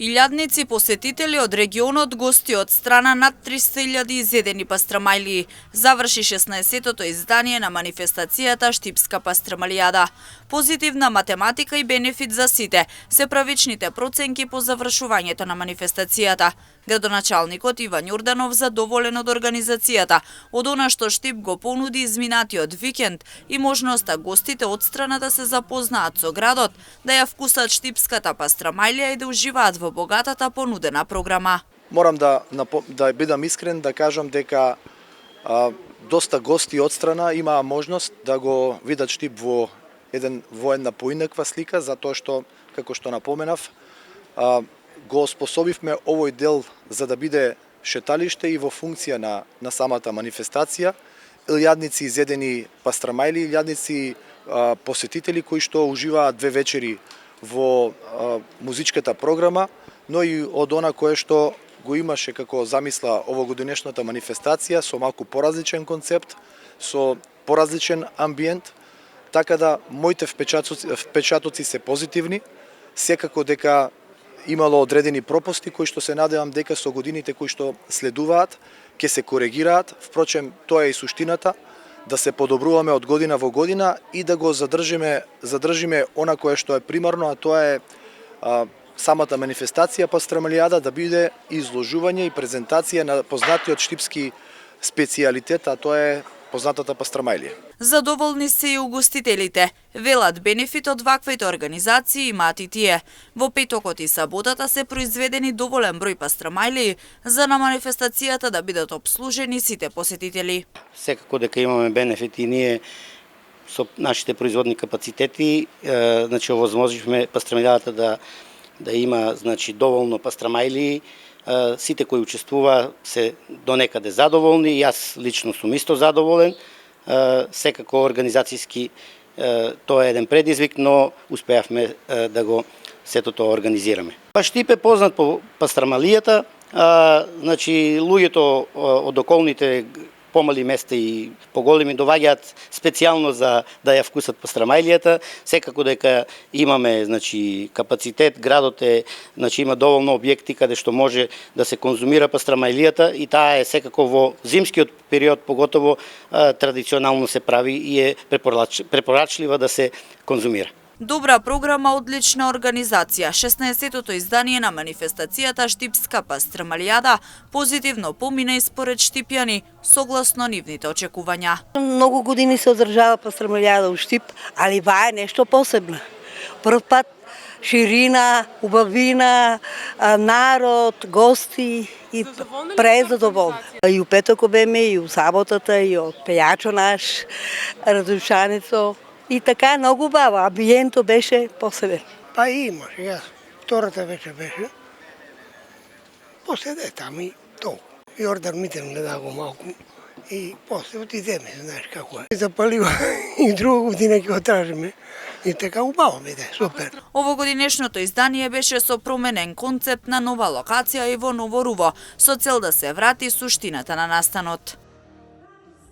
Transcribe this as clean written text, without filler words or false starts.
Илјадници посетители од регионот, гости од страна над 300.000 изедени пастрамајлии, заврши 16-тото издание на манифестацијата Штипска пастрамалијада. Позитивна математика и бенефит за сите се правичните проценки по завршувањето на манифестацијата. Градоначалникот Иван Јорданов задоволен од организацијата, од она што Штип го понуди изминатиот викенд и можноста гостите од страна да се запознаат со градот, да ја вкусат штипската пастрамајлија и да уживаат во богатата понудена програма. Морам да бидам искрен да кажам дека доста гости од страна имаа можност да го видат Штип во една поинаква слика, затоа што, како што напоменав, го способивме овој дел за да биде шеталиште и во функција на самата манифестација. Илјадници изедени пастрамајли, илјадници посетители кои што уживаат 2 вечери во музичката програма, но и од она кое што го имаше како замисла овогодинешната манифестација со малку поразличен концепт, со поразличен амбиент, така да моите впечатоци се позитивни. Секако дека имало одредени пропусти кои што се надевам дека со годините кои што следуваат ќе се коригираат. Впрочем, тоа е и суштината, да се подобруваме од година во година и да го задржиме она кое што е примарно, а тоа е самата манифестација пастрамалијада да биде изложување и презентација на познатиот штипски специјалитет, а тоа е познатата пастрамајлија. Задоволни се и угостителите. Велат бенефит од ваквите организации имаат и тие. Во петокот и саботата се произведени доволен број пастрамајлии за на манифестацијата да бидат обслужени сите посетители. Секако дека имаме бенефит и ние со нашите производни капацитети, значи овозможивме пастрамајлијата да има доволно пастрамајлии. Сите кои учествува се донекаде задоволни, јас лично сум исто задоволен. Секако организацијски тоа е еден предизвик, но успеавме да го сето тоа организираме. Штип е познат по пастрамалијата, луѓето од околните помали места и поголеми доваѓаат специјално за да ја вкусат пастрамајлијата. Секако дека имаме капацитет, градот има доволно објекти каде што може да се конзумира пастрамајлијата и таа е секако во зимскиот период поготово традиционално се прави и е препорачлива да се конзумира. Добра програма, одлична организација. 16-тото издание на манифестацијата Штипска пастрамалијада позитивно помина и според штипјани, согласно нивните очекувања. Многу години се одржава пастрамалијада у Штип, али ва е нешто посебно. Прв пат ширина, убавина, народ, гости и презадоволни. И у петоко беме, и у саботата, и од пејачо наш, Радушаница. И така многу баво, амбиентот беше посебен. Па имаш, јас, втората вечер беше, поседе таму и толку. Јордан Митен гледа го малку и после отидеме, знаеш како е. Запалива и друга година ќе го тражиме. И така убаво биде, супер. Овогодинешното издание беше со променен концепт на нова локација и во ново руво, со цел да се врати суштината на настанот.